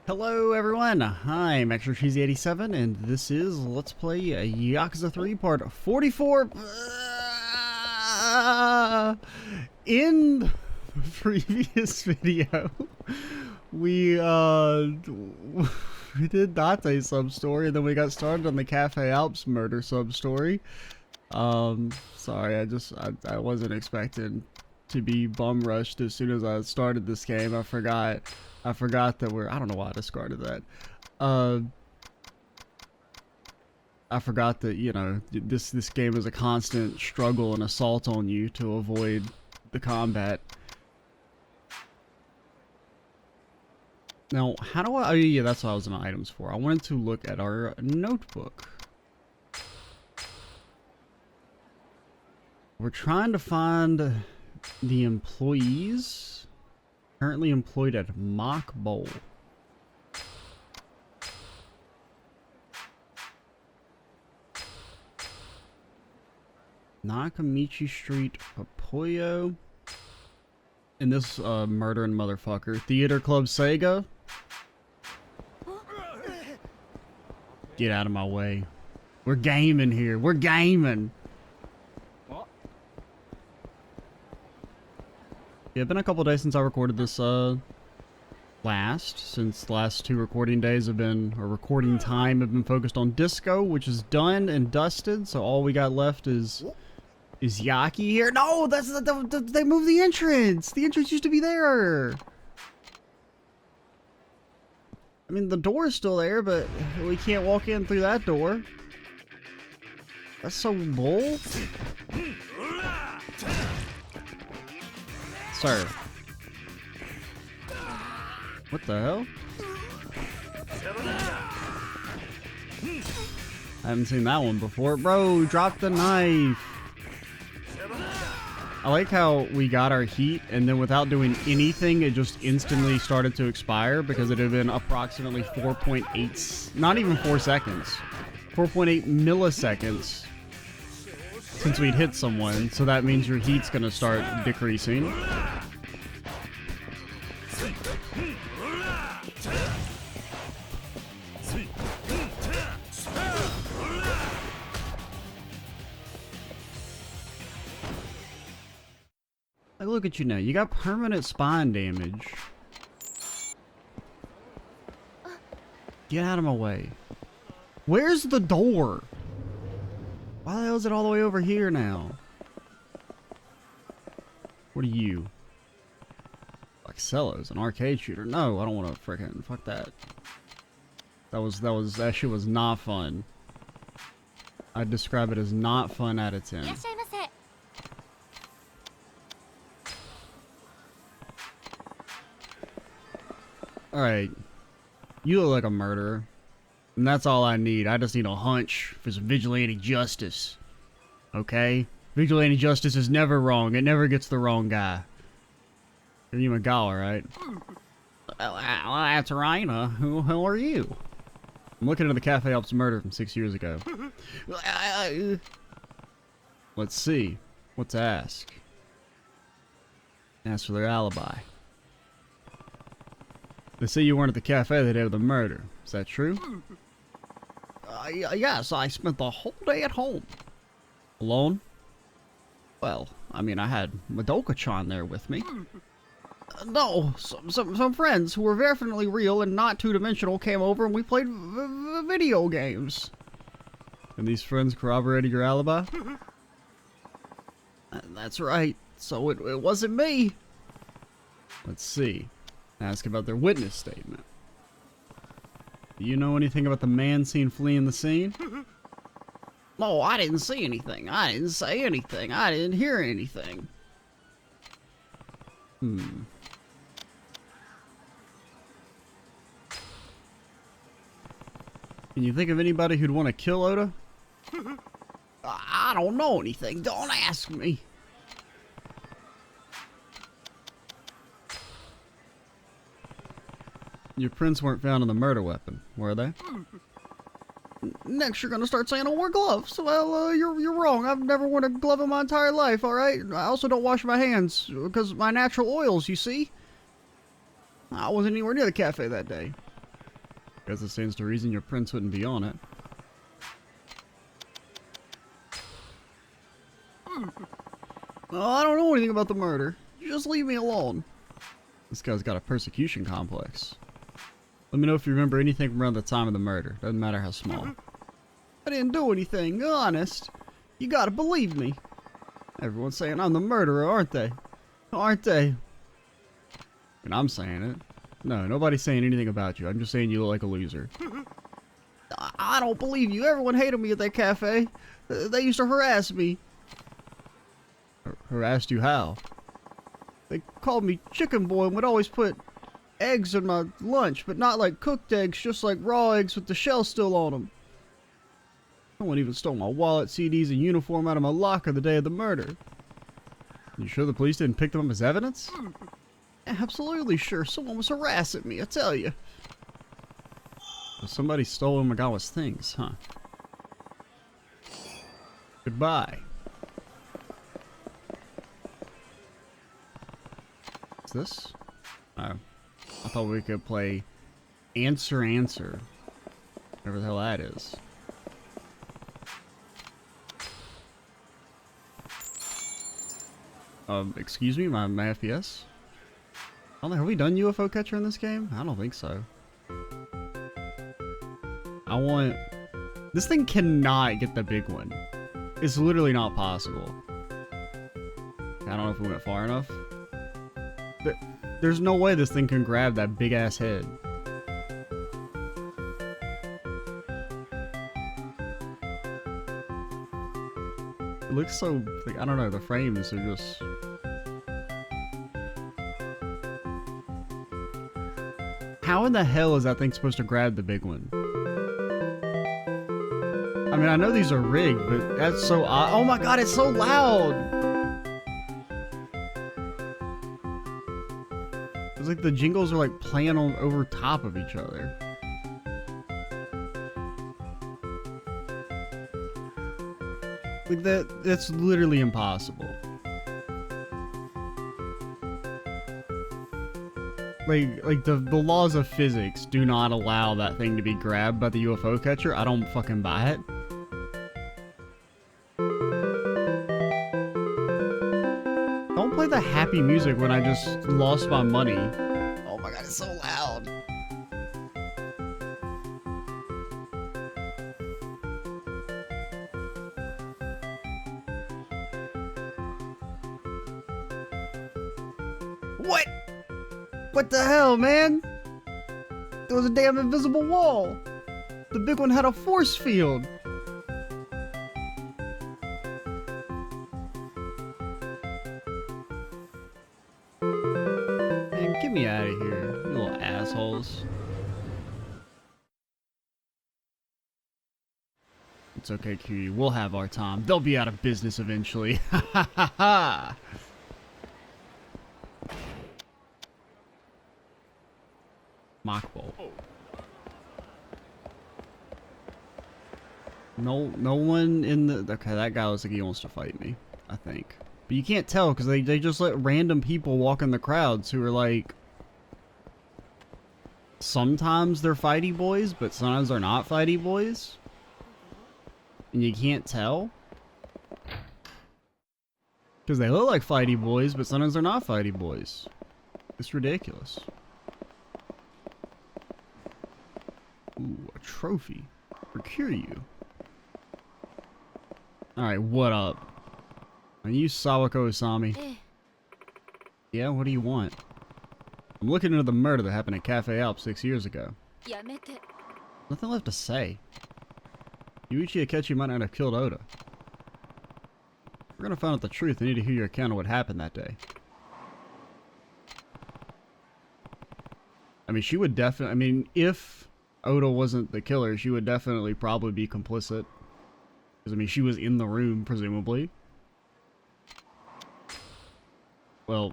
Hello everyone, I'm Extra Cheesy 87 and this is Let's Play Yakuza 3 Part 44. In the previous video, we did Date's sub-story and then we got started on the Cafe Alps murder sub-story. Sorry, I wasn't expecting to be bum rushed as soon as I started this game. I forgot that I don't know why I discarded that. I forgot that, you know, this game is a constant struggle and assault on you to avoid the combat. Now, how do I, oh yeah, that's what I was in my items for. I wanted to look at our notebook. We're trying to find the employees currently employed at Mock Bowl. Nakamichi Street, Papoyo. And this murdering motherfucker. Theater Club Sega. Get out of my way. We're gaming here. We're gaming. Yeah, it's been a couple days since I recorded this since the last two recording days have been, or recording time have been focused on Disco, which is done and dusted, so all we got left is Yaki here. No, that's they moved the entrance. The entrance used to be there. I mean, the door is still there, but we can't walk in through that door. That's so bull. Sir. What the hell? I haven't seen that one before. Bro, drop the knife. I like how we got our heat and then without doing anything, it just instantly started to expire because it had been approximately 4.8, not even 4 seconds, 4.8 milliseconds since we'd hit someone. So that means your heat's gonna start decreasing. Like, look at you now. You got permanent spine damage. Get out of my way. Where's the door? Why the hell is it all the way over here now? What are you? Excelo's an arcade shooter. No, I don't want to frickin' fuck that. That shit was not fun. I'd describe it as not fun out of 10. Alright. You look like a murderer. And that's all I need. I just need a hunch for some vigilante justice. Okay? Vigilante justice is never wrong. It never gets the wrong guy. You're Magawa, right? Well, that's right. Who are you? I'm looking at the Cafe Alps murder from 6 years ago. Let's see. What to ask? Ask for their alibi. They say you weren't at the cafe the day of the murder. Is that true? Yes, I spent the whole day at home. Alone? Well, I mean, I had Madoka-chan there with me. No, some friends who were definitely real and not two-dimensional came over and we played video games. And these friends corroborated your alibi? That's right. So it wasn't me. Let's see. Ask about their witness statement. Do you know anything about the man seen fleeing the scene? No, I didn't see anything. I didn't say anything. I didn't hear anything. Can you think of anybody who'd want to kill Oda? I don't know anything. Don't ask me. Your prints weren't found on the murder weapon, were they? Next, you're gonna start saying I wore gloves. Well, you're wrong. I've never worn a glove in my entire life, alright? I also don't wash my hands, because my natural oils, you see? I wasn't anywhere near the cafe that day. Guess it stands to reason your prints wouldn't be on it. Oh, I don't know anything about the murder. Just leave me alone. This guy's got a persecution complex. Let me know if you remember anything from around the time of the murder. Doesn't matter how small. I didn't do anything, honest. You gotta believe me. Everyone's saying I'm the murderer, aren't they? Aren't they? And I'm saying it. No, nobody's saying anything about you. I'm just saying you look like a loser. I don't believe you. Everyone hated me at that cafe. They used to harass me. Harassed you how? They called me Chicken Boy and would always put eggs in my lunch, but not like cooked eggs, just like raw eggs with the shell still on them. Someone even stole my wallet, CDs, and uniform out of my locker the day of the murder. You sure the police didn't pick them up as evidence? Absolutely sure. Someone was harassing me, I tell you. So somebody stole Magawa's things, huh? Goodbye. What's this? Oh. I thought we could play Answer. Whatever the hell that is. Excuse me, my FPS? I don't know, have we done UFO catcher in this game? I don't think so. I want... This thing cannot get the big one. It's literally not possible. I don't know if we went far enough. There's no way this thing can grab that big ass head. It looks so, like, I don't know, the frames are just... How in the hell is that thing supposed to grab the big one? I mean, I know these are rigged, but that's so odd. Oh my god, it's so loud! It's like the jingles are like playing on over top of each other. Like that's literally impossible. Like the laws of physics do not allow that thing to be grabbed by the UFO catcher. I don't fucking buy it. Don't play the happy music when I just lost my money. Oh my god, it's so loud. What? What the hell, man? There was a damn invisible wall. The big one had a force field. Man, get me out of here, you little assholes. It's okay, Kiryu. We'll have our time. They'll be out of business eventually. Ha ha ha ha! Mock bowl. No one in the... Okay, that guy looks like he wants to fight me, I think. But you can't tell because they just let random people walk in the crowds who are like... Sometimes they're fighty boys, but sometimes they're not fighty boys. And you can't tell. Because they look like fighty boys, but sometimes they're not fighty boys. It's ridiculous. Ooh, a trophy for Kiryu. Alright, what up? Are you Sawako Asami? Yeah, what do you want? I'm looking into the murder that happened at Cafe Alps 6 years ago. Nothing left to say. Yuichi Akechi might not have killed Oda. If we're gonna find out the truth, I need to hear your account of what happened that day. I mean, she would definitely... I mean, if Oda wasn't the killer, she would definitely probably be complicit. Because, I mean, she was in the room, presumably. Well,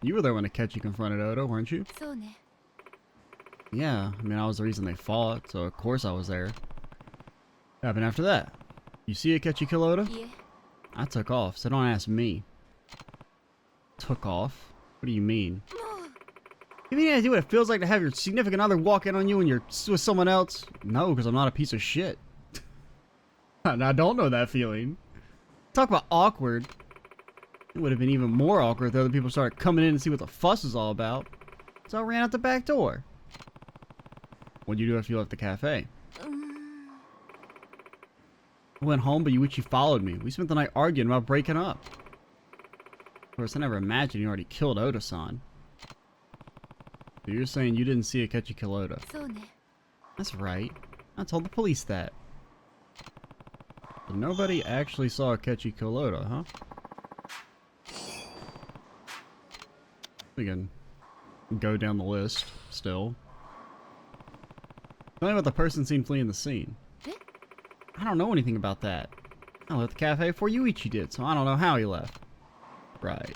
you were there when Akechi confronted Oda, weren't you? Yeah, I mean, I was the reason they fought, so of course I was there. What happened after that? You see Akechi kill Oda? Yeah. I took off, so don't ask me. Took off? What do you mean? You have any idea what it feels like to have your significant other walk in on you when you're with someone else? No, because I'm not a piece of shit. And I don't know that feeling. Talk about awkward. It would have been even more awkward if other people started coming in and see what the fuss is all about. So I ran out the back door. What'd you do after you left the cafe? I went home, but Yuichi followed me. We spent the night arguing about breaking up. Of course, I never imagined you already killed Oda-san. So you're saying you didn't see Akechi kill Oda? That's right. I told the police that. But nobody actually saw Akechi kill Oda, huh? We can go down the list still. Tell me about the person seen fleeing the scene. I don't know anything about that. I left the cafe before Yuichi did, so I don't know how he left. Right.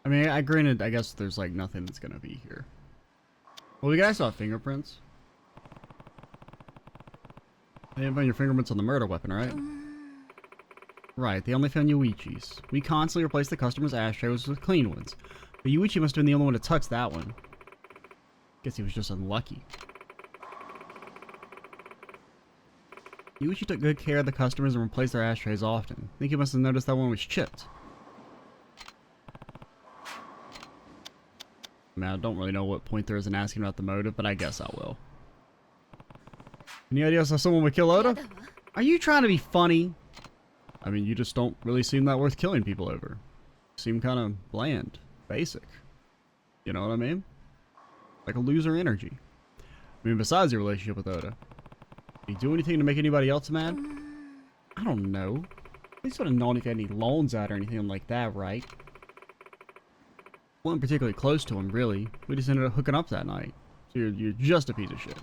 I mean, I guess there's like nothing that's gonna be here. Well, we guys saw fingerprints. They didn't find your fingerprints on the murder weapon, right? Right, they only found Yuichi's. We constantly replace the customer's ashtrays with clean ones. But Yuichi must have been the only one to touch that one. Guess he was just unlucky. Yuichi took good care of the customers and replaced their ashtrays often. I think he must have noticed that one was chipped. I mean, I don't really know what point there is in asking about the motive, but I guess I will. Any ideas how someone would kill Oda? Are you trying to be funny? I mean, you just don't really seem that worth killing people over. You seem kind of bland, basic. You know what I mean? Like a loser energy. I mean, besides your relationship with Oda. Did you do anything to make anybody else mad? I don't know. At least would have known if you had any loans out or anything like that, right? Wasn't particularly close to him, really. We just ended up hooking up that night. So you're just a piece of shit.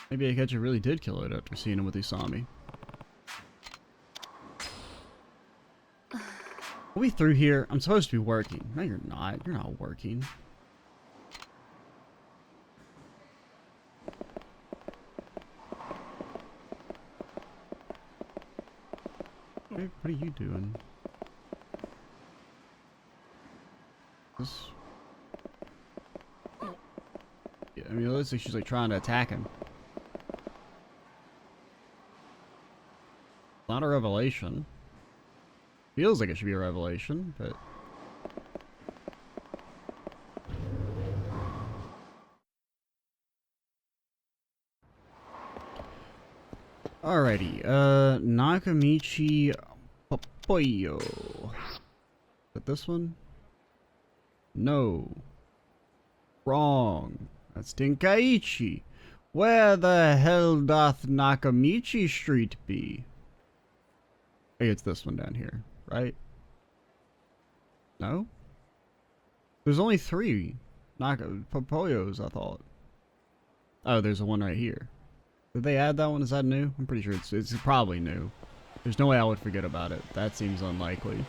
Maybe Akechi really did kill Oda after seeing him with Usami. Are we through here? I'm supposed to be working. No, you're not. You're not working. What are you doing? This... Yeah, I mean, it looks like she's like trying to attack him. Not a revelation. Feels like it should be a revelation, but... Alrighty, Nakamichi Popoyo. Is that this one? No. Wrong. That's Tenkaichi. Where the hell doth Nakamichi Street be? Hey, it's this one down here, right? No? There's only 3 Popoyos, I thought. Oh, there's a one right here. Did they add that one? Is that new? I'm pretty sure it's probably new. There's no way I would forget about it. That seems unlikely.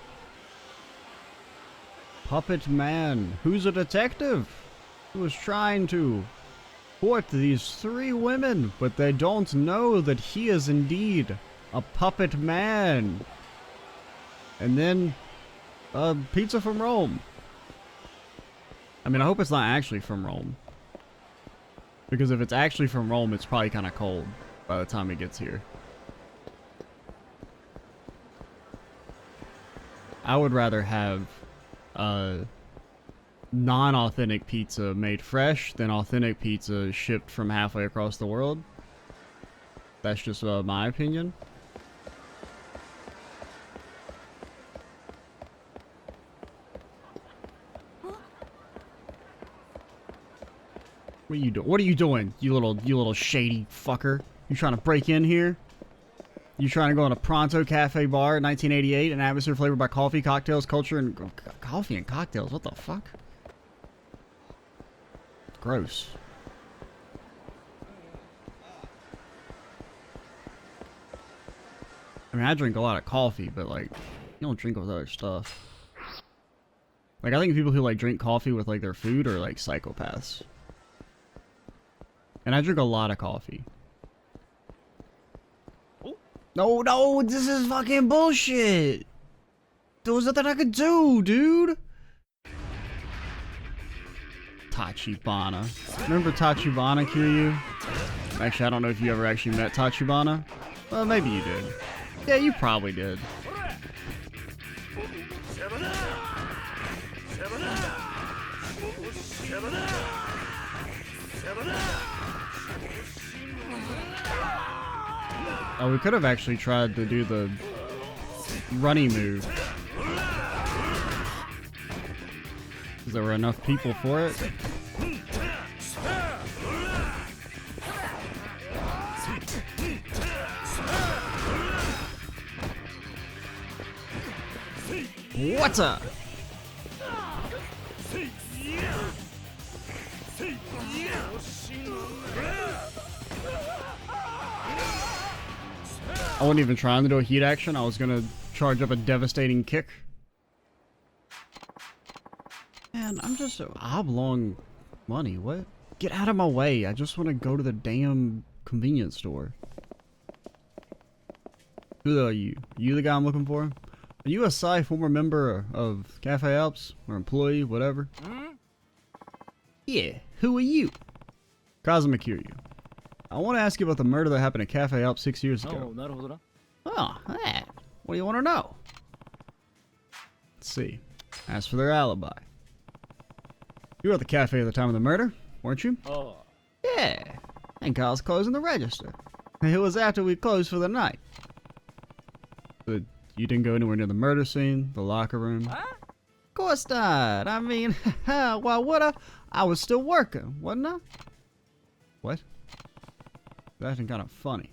Puppet Man. Who's a detective? Who was trying to court these 3 women, but they don't know that he is indeed a puppet man. And then, pizza from Rome. I mean, I hope it's not actually from Rome. Because if it's actually from Rome, it's probably kind of cold by the time it gets here. I would rather have non-authentic pizza made fresh than authentic pizza shipped from halfway across the world. That's just my opinion. What are you doing? What are you doing, you little shady fucker? You trying to break in here? You trying to go on a Pronto Cafe bar in 1988, an atmosphere flavored by coffee, cocktails, culture, and coffee and cocktails? What the fuck? It's gross. I mean, I drink a lot of coffee, but like, you don't drink with other stuff. Like, I think people who like drink coffee with like their food are like psychopaths. And I drink a lot of coffee. No, this is fucking bullshit. There was nothing I could do, dude. Tachibana. Remember Tachibana, Kiryu? Actually, I don't know if you ever actually met Tachibana. Well, maybe you did. Yeah, you probably did. Oh, we could have actually tried to do the runny move. Because there were enough people for it. What's up? I wasn't even trying to do a heat action. I was gonna charge up a devastating kick. Man, I'm just so oblong money. What? Get out of my way. I just want to go to the damn convenience store. Who are you? You the guy I'm looking for? Are you a former member of Cafe Alps? Or employee, whatever? Yeah, who are you? Kazuma Kiryu. I want to ask you about the murder that happened at Cafe Alps 6 years ago. Oh, that. What do you want to know? Let's see. As for their alibi. You were at the cafe at the time of the murder, weren't you? Oh. Yeah. And Kyle's closing the register. It was after we closed for the night. But you didn't go anywhere near the murder scene, the locker room? Huh? Of course not. I mean, why would I? I was still working, wasn't I? What? That's acting kind of funny.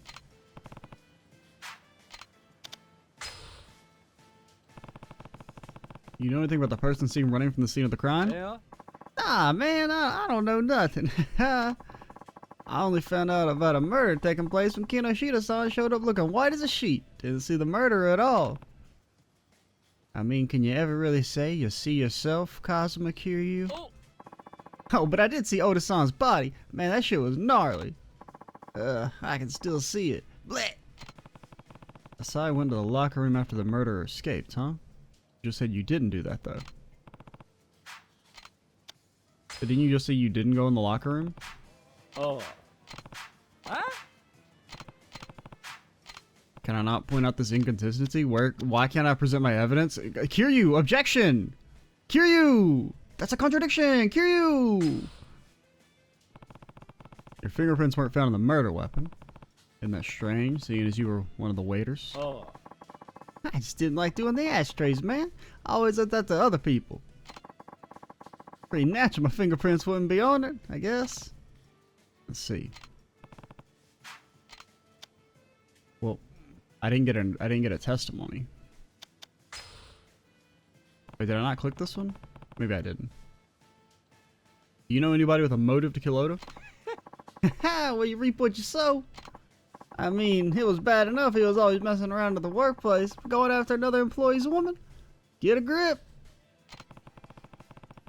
You know anything about the person seen running from the scene of the crime? Yeah. Nah, man, I don't know nothing. I only found out about a murder taking place when Kinoshita-san showed up looking white as a sheet. Didn't see the murderer at all. I mean, can you ever really say you see yourself, Kazuma Kiryu? Oh, but I did see Oda-san's body. Man, that shit was gnarly. I can still see it. Blech! Asai went to the locker room after the murderer escaped, huh? You just said you didn't do that, though. But didn't you just say you didn't go in the locker room? Oh. Huh? Can I not point out this inconsistency? Why can't I present my evidence? Kiryu, objection! Kiryu! That's a contradiction! Kiryu! Your fingerprints weren't found on the murder weapon. Isn't that strange, seeing as you were one of the waiters? Oh. I just didn't like doing the ashtrays, man. I always did that to other people. Pretty natural my fingerprints wouldn't be on it, I guess. Let's see. Well, I didn't get a testimony. Wait, did I not click this one? Maybe I didn't. Do you know anybody with a motive to kill Oda? Well, you reap what you sow. I mean, it was bad enough he was always messing around at the workplace, going after another employee's woman. Get a grip.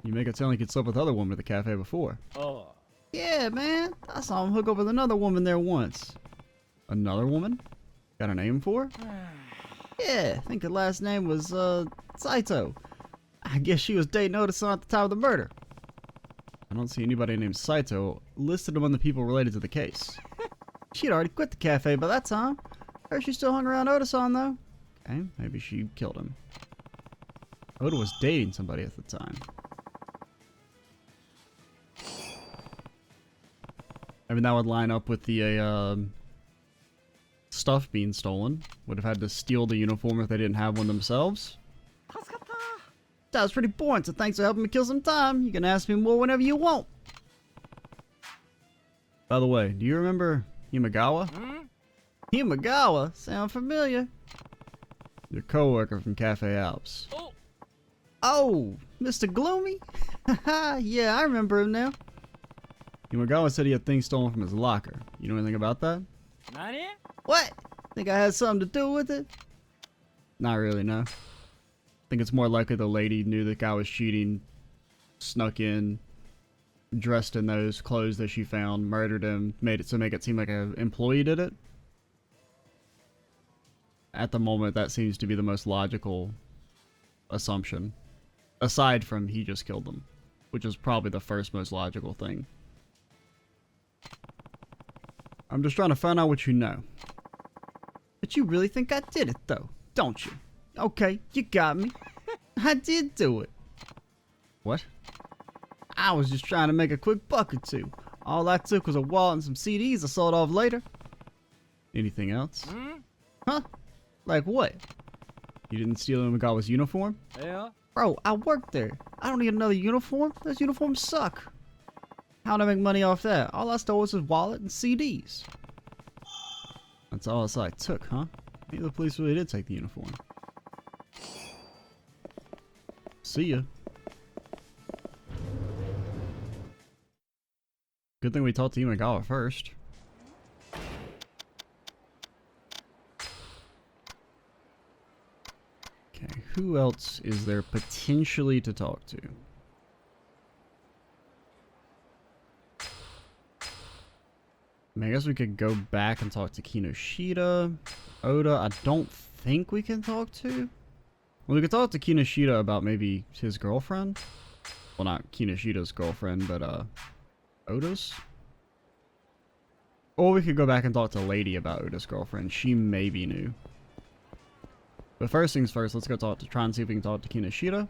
You make it sound like you'd slept with other women at the cafe before. Oh. Yeah, man. I saw him hook up with another woman there once. Another woman? Got a name for her? Yeah, I think her last name was, Saito. I guess she was dating Oda-san at the time of the murder. I don't see anybody named Saito listed among the people related to the case. She'd already quit the cafe by that time. Heard she still hung around Oda-san, though. Okay, maybe she killed him. Oda was dating somebody at the time. I mean, that would line up with the stuff being stolen. Would have had to steal the uniform if they didn't have one themselves. That was pretty boring, so thanks for helping me kill some time. You can ask me more whenever you want. By the way, do you remember Himagawa? Himagawa? Sound familiar? Your coworker from Cafe Alps. Oh, Mr. Gloomy? Haha, yeah, I remember him now. Himagawa said he had things stolen from his locker. You know anything about that? Nani? What? Think I had something to do with it? Not really, no. I think it's more likely the lady knew the guy was cheating, snuck in, dressed in those clothes that she found, murdered him, made it make it seem like an employee did it. At the moment, that seems to be the most logical assumption. Aside from he just killed them, which is probably the first most logical thing. I'm just trying to find out what you know. But you really think I did it though, don't you? Okay, you got me. I did do it. What? I was just trying to make a quick buck or two. All I took was a wallet and some CDs I sold off later. Anything else? Huh? Like what? You didn't steal Imagawa's uniform? Yeah. Bro, I work there. I don't need another uniform. Those uniforms suck. How'd I make money off that? All I stole was his wallet and CDs. That's all I took, huh? Maybe the police really did take the uniform. See ya. Good thing we talked to Imagawa first. Okay, who else is there potentially to talk to? I mean, I guess we could go back and talk to Kinoshita. Oda, I don't think we can talk to. Well, we could talk to Kinoshita about maybe his girlfriend. Well, not Kinoshita's girlfriend, but Oda's. Or we could go back and talk to Lady about Oda's girlfriend. She maybe knew. But first things first, let's go try and see if we can talk to Kinoshita.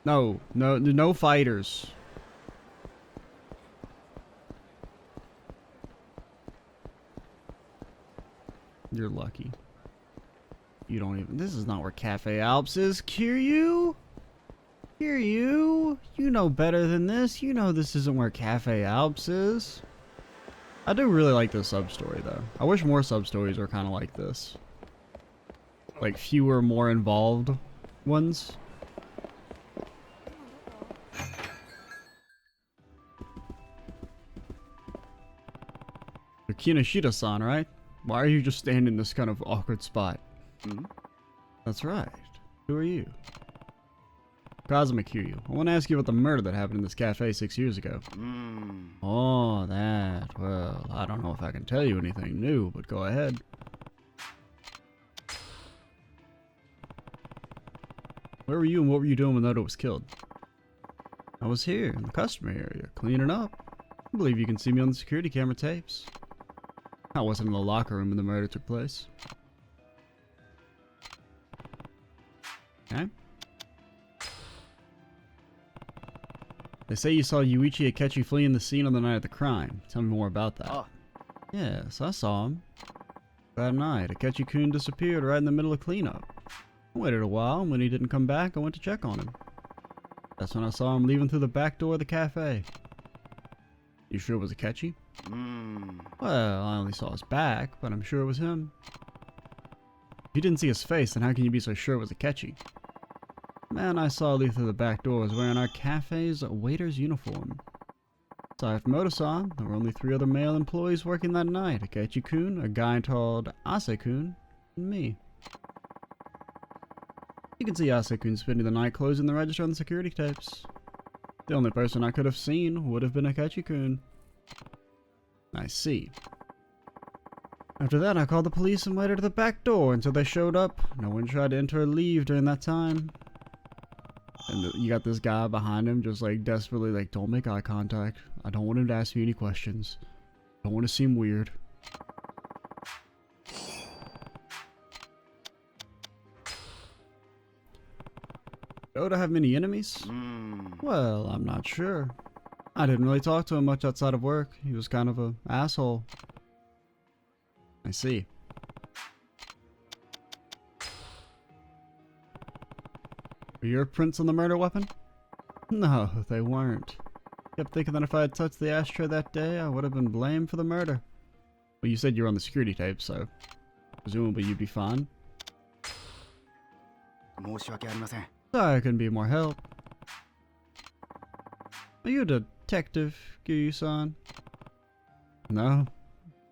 No fighters. You're lucky. You don't even... This is not where Cafe Alps is. Kiryu? Kiryu? You know better than this. You know this isn't where Cafe Alps is. I do really like this sub-story, though. I wish more sub-stories were kind of like this. Like, fewer, more involved ones. You're Kinoshita-san, right? Why are you just standing in this kind of awkward spot? That's right. Who are you? Kazuma Kiryu. I want to ask you about the murder that happened in this cafe 6 years ago. Oh, that. Well, I don't know if I can tell you anything new, but go ahead. Where were you and what were you doing when Oda was killed? I was here in the customer area, cleaning up. I believe you can see me on the security camera tapes. I wasn't in the locker room when the murder took place. Okay. They say you saw Yuichi Akechi fleeing the scene on the night of the crime. Tell me more about that. Oh. Yes, I saw him. That night, Akechi-kun disappeared right in the middle of cleanup. I waited a while, and when he didn't come back, I went to check on him. That's when I saw him leaving through the back door of the cafe. You sure it was Akechi? Well, I only saw his back, but I'm sure it was him. If you didn't see his face, then how can you be so sure it was Akechi? The man I saw leave through the back door was wearing our cafe's waiter's uniform. Aside from Oda-san, there were only 3 other male employees working that night. Akechi-kun, a guy called Ase-kun, and me. You can see Ase-kun spending the night closing the register on the security tapes. The only person I could have seen would have been Akechi-kun. I see. After that, I called the police and waited at the back door until they showed up. No one tried to enter or leave during that time. And you got this guy behind him just like desperately like, don't make eye contact. I don't want him to ask me any questions. I don't want to seem weird. Did Oda have many enemies? Well, I'm not sure. I didn't really talk to him much outside of work. He was kind of an asshole. I see. Were your prints on the murder weapon? No, they weren't. Kept thinking that if I had touched the ashtray that day, I would have been blamed for the murder. Well, you said you were on the security tape, so presumably you'd be fine. Sorry I couldn't be of more help. Are you a detective, Kiryu-san? No,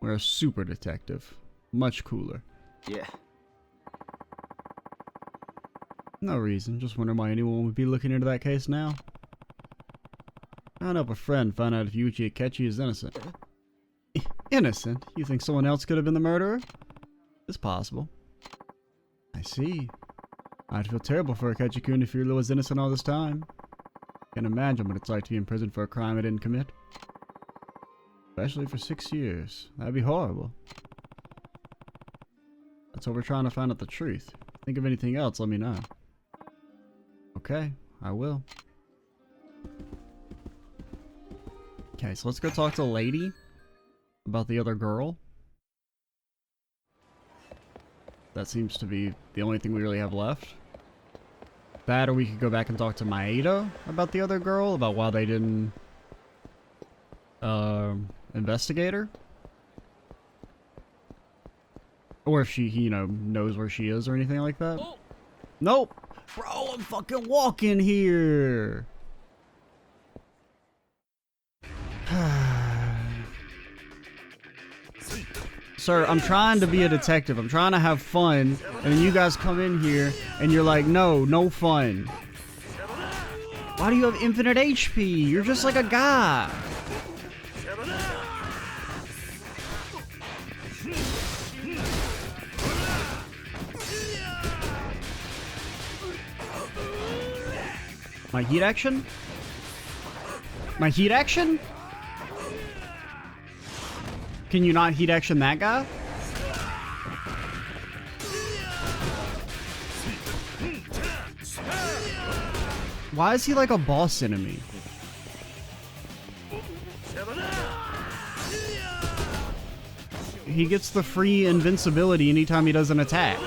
we're a super detective. Much cooler. Yeah. No reason, just wondering why anyone would be looking into that case now. I'd help a friend find out if Yuichi Akechi is innocent. Innocent? You think someone else could have been the murderer? It's possible. I see. I'd feel terrible for Akechikun if Kiryu was innocent all this time. Can't imagine what it's like to be in prison for a crime I didn't commit. Especially for 6 years. That'd be horrible. That's what we're trying to find out the truth. Think of anything else, let me know. Okay, I will. Okay, so let's go talk to the lady about the other girl. That seems to be the only thing we really have left. That, or we could go back and talk to Maeda about the other girl, about why they didn't investigate her. Or if she, you know, knows where she is or anything like that. Oh. Nope! Bro, I'm fucking walking here! Sir, I'm trying to be a detective. I'm trying to have fun. And then you guys come in here and you're like, no, no fun. Why do you have infinite HP? You're just like a guy. My heat action? My heat action? Can you not heat action that guy? Why is he like a boss enemy? He gets the free invincibility anytime he does an attack.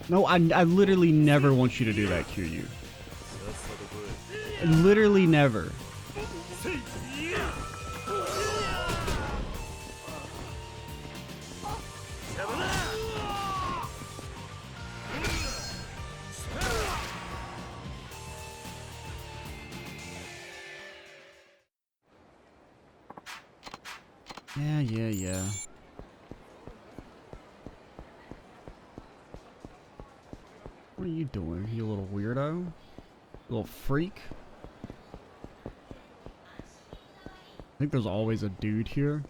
No, I literally never want you to do that, Kiryu. Literally never. Yeah. What are you doing, you little weirdo? Little freak? I think there's always a dude here.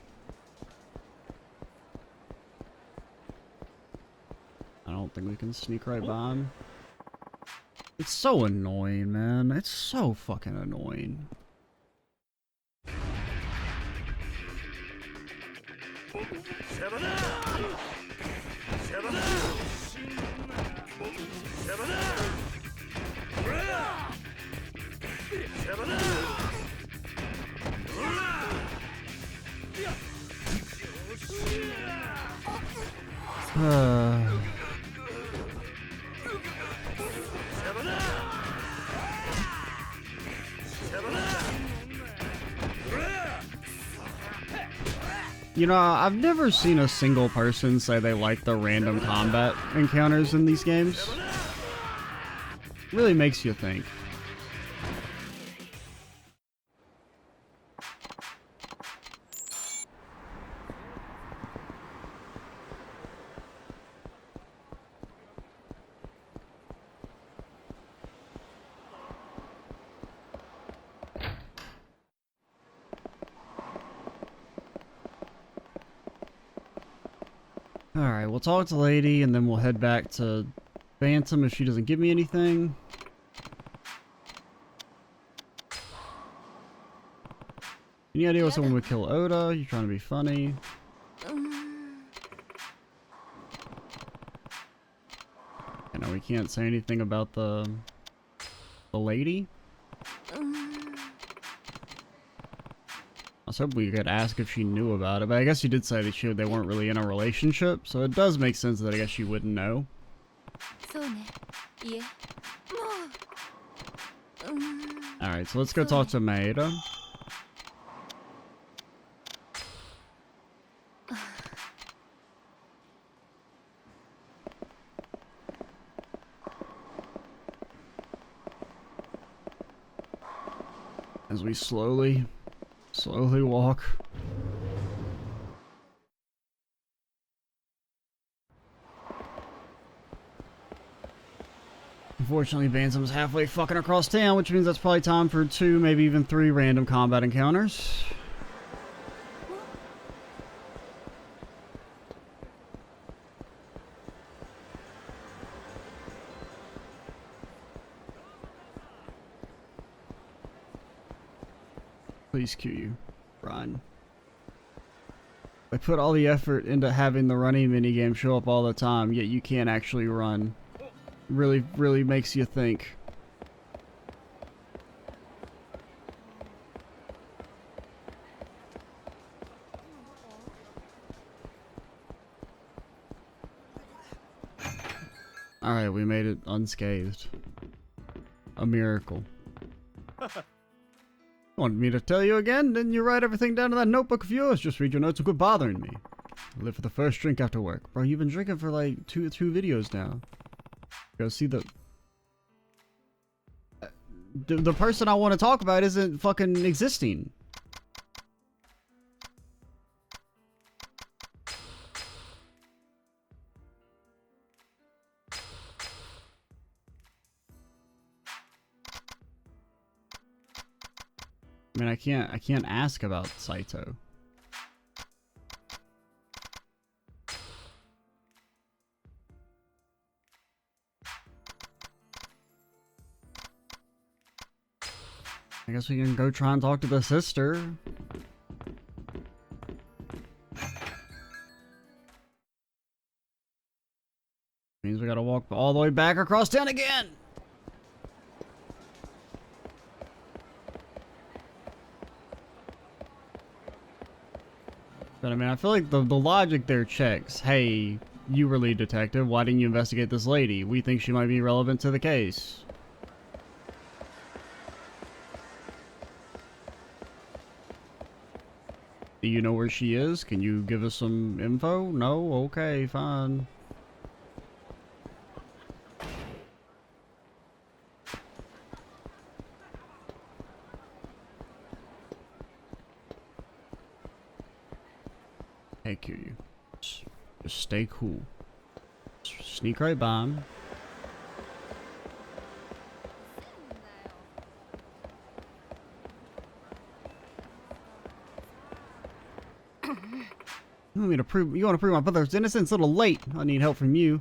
I don't think we can sneak right by him. It's so annoying, man. It's so fucking annoying. You know, I've never seen a single person say they like the random combat encounters in these games. It really makes you think. Alright, we'll talk to the lady and then we'll head back to Bantam if she doesn't give me anything. Any idea why someone would kill Oda? You're trying to be funny. I know we can't say anything about the lady. I was hoping we could ask if she knew about it, but I guess she did say that they weren't really in a relationship, so it does make sense that I guess she wouldn't know. Alright, so let's go talk to Maeda. As we slowly walk. Unfortunately, Bantam's halfway fucking across town, which means that's probably time for 2, maybe even 3 random combat encounters. Please Kiryu. Run. I put all the effort into having the running minigame show up all the time, yet you can't actually run. Really, really makes you think. Alright, we made it unscathed. A miracle. Want me to tell you again? Didn't you write everything down in that notebook of yours? Just read your notes and quit bothering me. Live for the first drink after work. Bro, you've been drinking for like two videos now. Go see the person I want to talk about isn't fucking existing. I mean, I can't ask about Saito. I guess we can go try and talk to the sister. Means we gotta walk all the way back across town again. But I mean, I feel like the logic there checks. Hey, you were lead detective. Why didn't you investigate this lady? We think she might be relevant to the case. Do you know where she is? Can you give us some info? No? Okay, fine. Hey, Kiryu. Just stay cool. Sneak right by him. You want to prove my brother's innocence? It's a little late. I need help from you.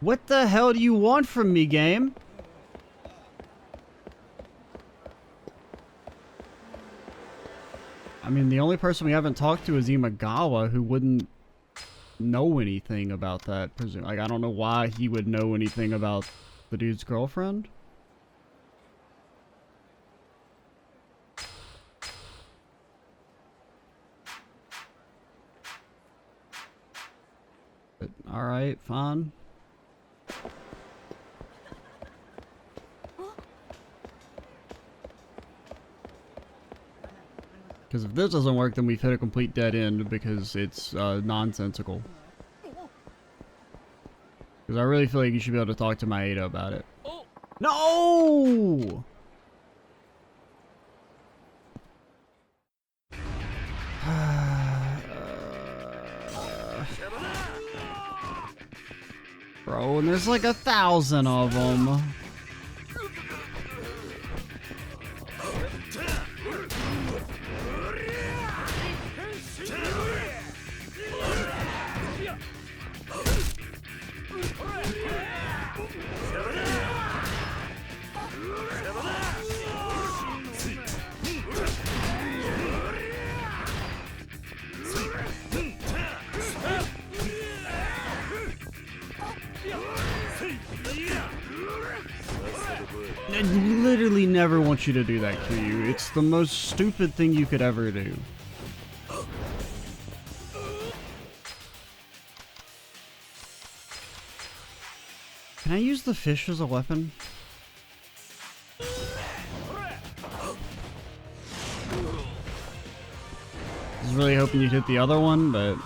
What the hell do you want from me, game? I mean, the only person we haven't talked to is Imagawa, who wouldn't know anything about that. Like, I don't know why he would know anything about the dude's girlfriend. But, alright, fine. Because if this doesn't work, then we've hit a complete dead end because it's nonsensical. Because I really feel like you should be able to talk to Maeda about it. No! Bro, and there's like 1,000 of them. I literally never want you to do that, Kiryu. It's the most stupid thing you could ever do. Can I use the fish as a weapon? I was really hoping you'd hit the other one, but...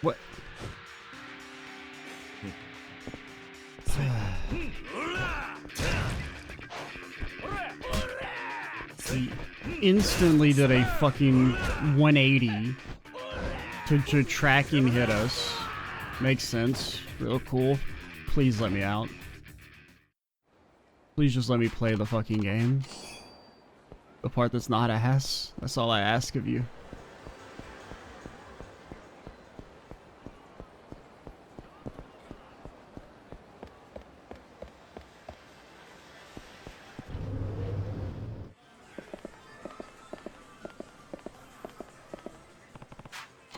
What? He instantly did a fucking 180 to tracking hit us. Makes sense. Real cool. Please let me out. Please just let me play the fucking game. The part that's not ass. That's all I ask of you.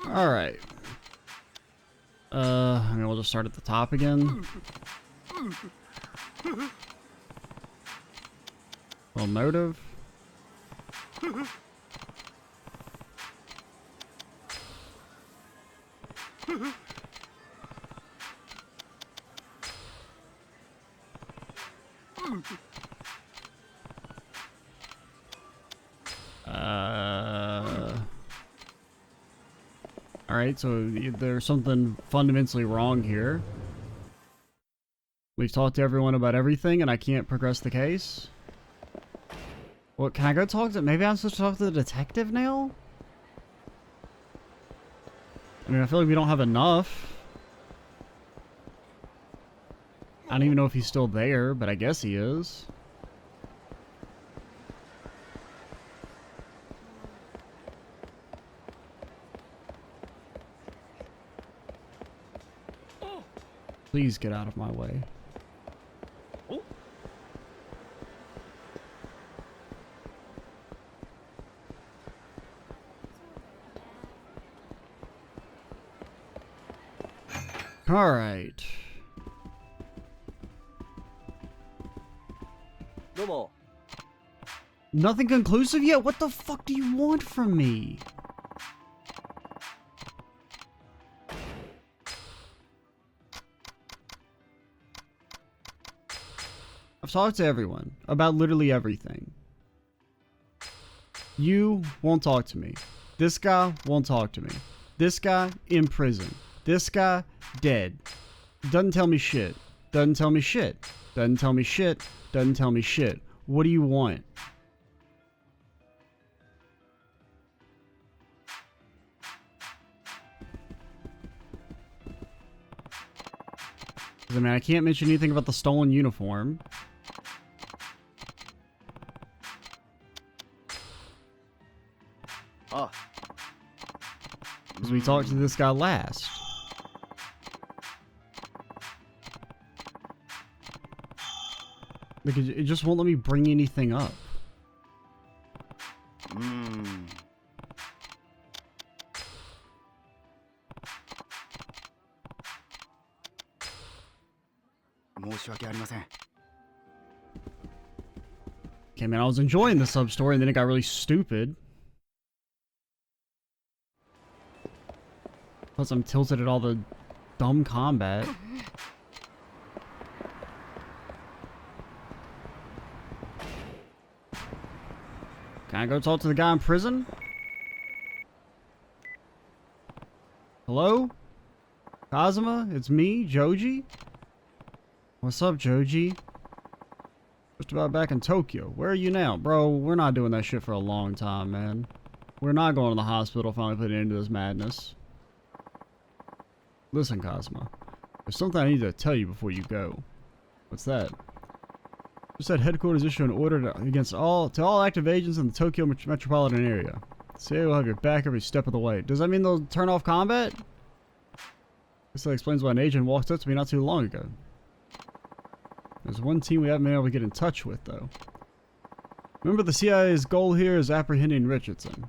Alright. I mean, we'll just start at the top again. Well, motive. Alright, so there's something fundamentally wrong here. We've talked to everyone about everything and I can't progress the case. What, can I go talk to... Maybe I'm supposed to talk to the detective now? I mean, I feel like we don't have enough. I don't even know if he's still there, but I guess he is. Please get out of my way. All right. Nothing conclusive yet? What the fuck do you want from me? I've talked to everyone about literally everything. You won't talk to me. This guy won't talk to me. This guy in prison. This guy dead. Doesn't tell me shit. Doesn't tell me shit. Doesn't tell me shit. Doesn't tell me shit. What do you want? I mean, I can't mention anything about the stolen uniform. Because we talked to this guy last. Like, it just won't let me bring anything up. Okay, man, I was enjoying the sub-story and then it got really stupid. Plus, I'm tilted at all the dumb combat. Can I go talk to the guy in prison? Hello? Kazuma? It's me, Joji? What's up, Joji? Just about back in Tokyo. Where are you now? Bro, we're not doing that shit for a long time, man. We're not going to the hospital finally putting an end to this madness. Listen, Kazuma. There's something I need to tell you before you go. What's that? Just had headquarters issue an order against all active agents in the Tokyo metropolitan area. CIA will have your back every step of the way. Does that mean they'll turn off combat? Guess that explains why an agent walked up to me not too long ago. There's one team we haven't been able to get in touch with, though. Remember, the CIA's goal here is apprehending Richardson.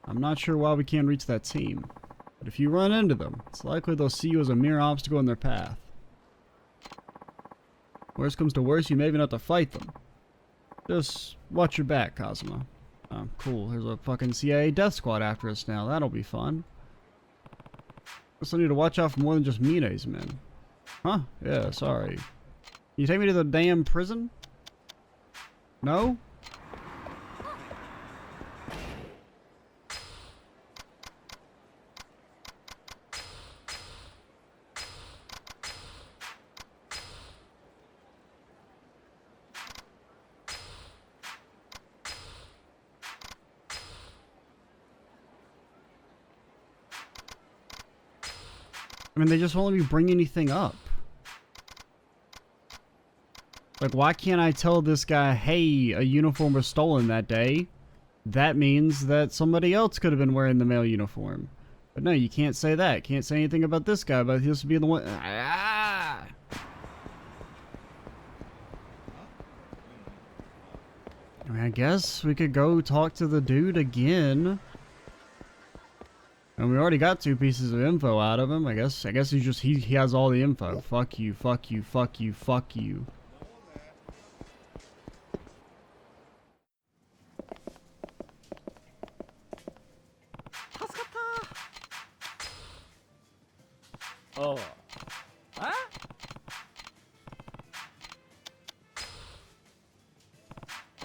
I'm not sure why we can't reach that team. But if you run into them, it's likely they'll see you as a mere obstacle in their path. Worst comes to worst, you may even have to fight them. Just watch your back, Kazuma. Oh, cool. There's a fucking CIA death squad after us now. That'll be fun. Guess I need to watch out for more than just Mine's men. Huh? Yeah, sorry. Can you take me to the damn prison? No? I mean, they just won't let me bring anything up. Like, why can't I tell this guy, hey, a uniform was stolen that day? that means that somebody else could have been wearing the male uniform. But no, you can't say that. Can't say anything about this guy, but he's being the one. Ah! I mean, I guess we could go talk to the dude again. And we already got 2 pieces of info out of him. I guess he's just he has all the info. Fuck you, fuck you, fuck you, fuck you. Oh. Huh?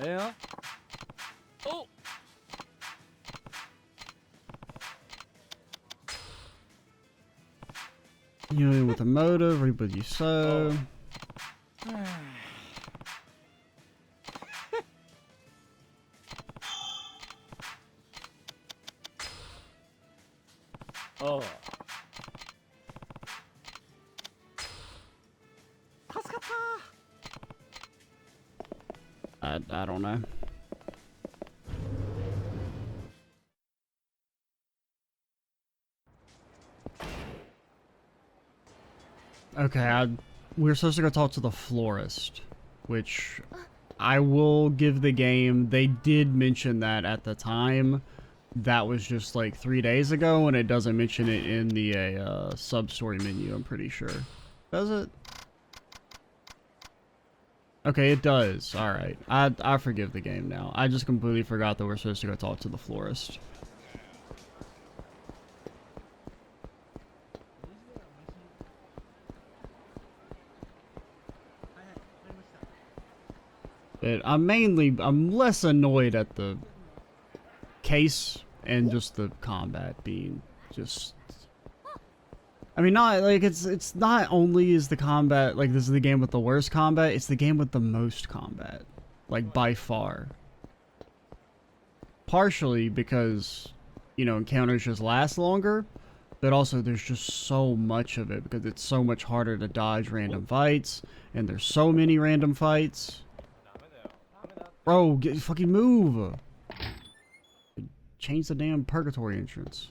Yeah. Oh. You know, with a motive, reap what you sow. Oh. I don't know. Okay, we're supposed to go talk to the florist, which I will give the game. They did mention that at the time. That was just like 3 days ago, and it doesn't mention it in the sub-story menu, I'm pretty sure. Does it? Okay, it does. Alright. I forgive the game now. I just completely forgot that we're supposed to go talk to the florist. But I'm less annoyed at the case and just the combat being just... I mean, not like it's not only is the combat like this is the game with the worst combat, it's the game with the most combat, like by far. Partially because, you know, encounters just last longer, but also there's just so much of it because it's so much harder to dodge random fights, and there's so many random fights. Bro, fucking move! Change the damn purgatory entrance.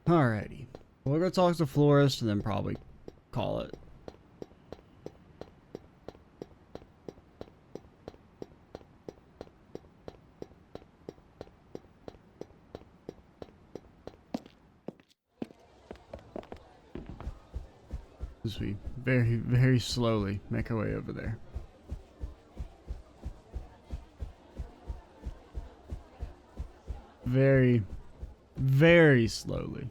Alrighty. We'll go talk to the florist and then probably call it. As we very, very slowly make our way over there. Very, very slowly.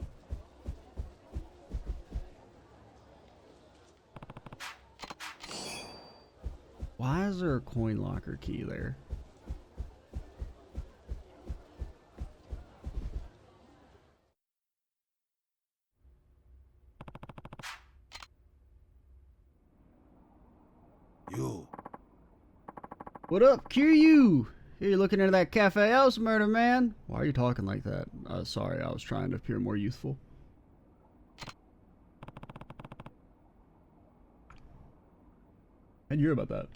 Why is there a coin locker key there? You. What up, Kiryu? Here, you looking into that Cafe Alps murder, man? Why are you talking like that? Sorry, I was trying to appear more youthful. How'd you hear about that?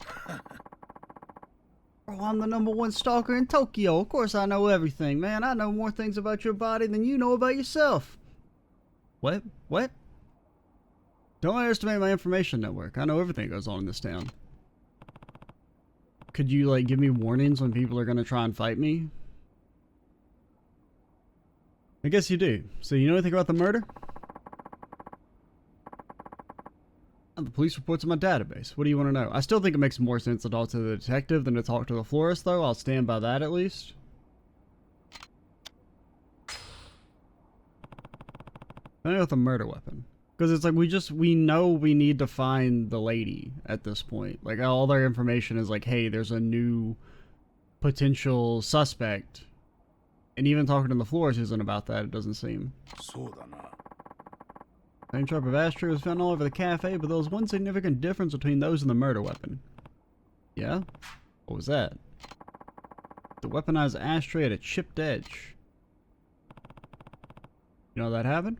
Oh, I'm the #1 stalker in Tokyo. Of course I know everything, man. I know more things about your body than you know about yourself. What? What? Don't underestimate my information network. I know everything that goes on in this town. Could you, like, give me warnings when people are gonna try and fight me? I guess you do. So you know anything about the murder? The police reports in my database. What do you want to know? I still think it makes more sense to talk to the detective than to talk to the florist, though. I'll stand by that at least. I know with a murder weapon. Because it's like we know we need to find the lady at this point. Like, all their information is like, hey, there's a new potential suspect. And even talking to the florist isn't about that, it doesn't seem. Same type of ashtray was found all over the cafe, but there was one significant difference between those and the murder weapon. Yeah? What was that? The weaponized ashtray had a chipped edge. You know how that happened?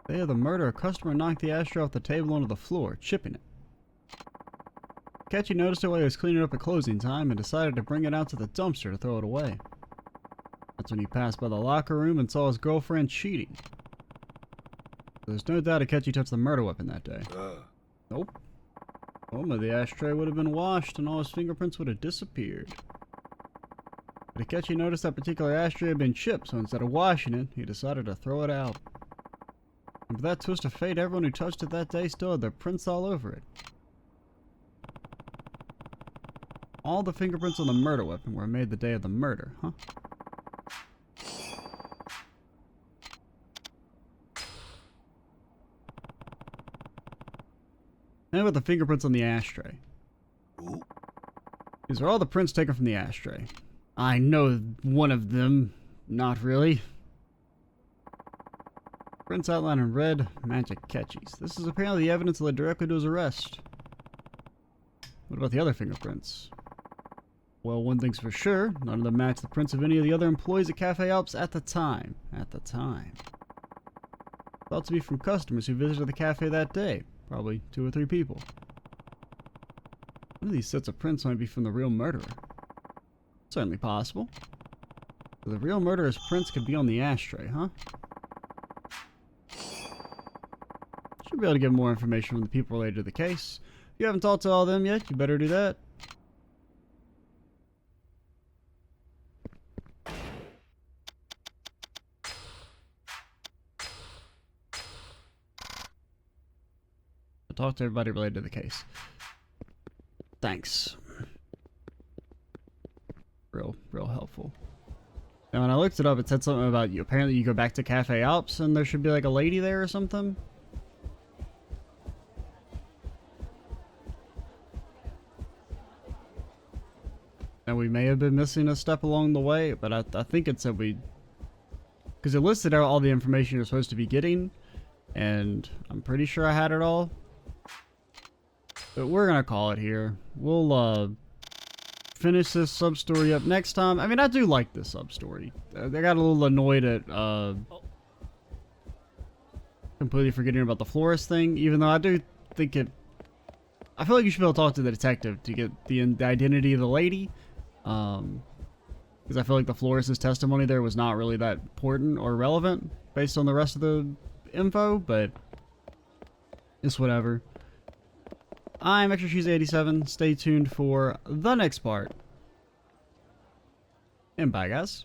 The day of the murder, a customer knocked the ashtray off the table onto the floor, chipping it. Catchy noticed it while he was cleaning up at closing time and decided to bring it out to the dumpster to throw it away. That's when he passed by the locker room and saw his girlfriend cheating. There's no doubt Akechi touched the murder weapon that day. Nope. Well, the ashtray would have been washed and all his fingerprints would have disappeared. But Akechi noticed that particular ashtray had been chipped, so instead of washing it, he decided to throw it out. And for that twist of fate, everyone who touched it that day still had their prints all over it. All the fingerprints on the murder weapon were made the day of the murder, huh? And with the fingerprints on the ashtray. These are all the prints taken from the ashtray. I know one of them. Not really. Prints outlined in red match Akechi's. This is apparently the evidence that led directly to his arrest. What about the other fingerprints? Well, one thing's for sure, none of them match the prints of any of the other employees at Cafe Alps at the time. Thought to be from customers who visited the cafe that day. Probably 2 or 3 people. One of these sets of prints might be from the real murderer. Certainly possible. So the real murderer's prints could be on the ashtray, huh? Should be able to get more information from the people related to the case. If you haven't talked to all of them yet, you better do that. Talk to everybody related to the case. Thanks. Real helpful. And when I looked it up, it said something about you. Apparently you go back to Cafe Alps and there should be like a lady there or something. And we may have been missing a step along the way, but I think it said we... Because it listed out all the information you're supposed to be getting, and I'm pretty sure I had it all. But we're gonna call it here. We'll finish this sub-story up next time. I mean, I do like this sub-story. They got a little annoyed at completely forgetting about the florist thing, even though I do think it... I feel like you should be able to talk to the detective to get the identity of the lady. Because I feel like the florist's testimony there was not really that important or relevant based on the rest of the info, but it's whatever. I'm Extra Cheese 87. Stay tuned for the next part. And bye, guys.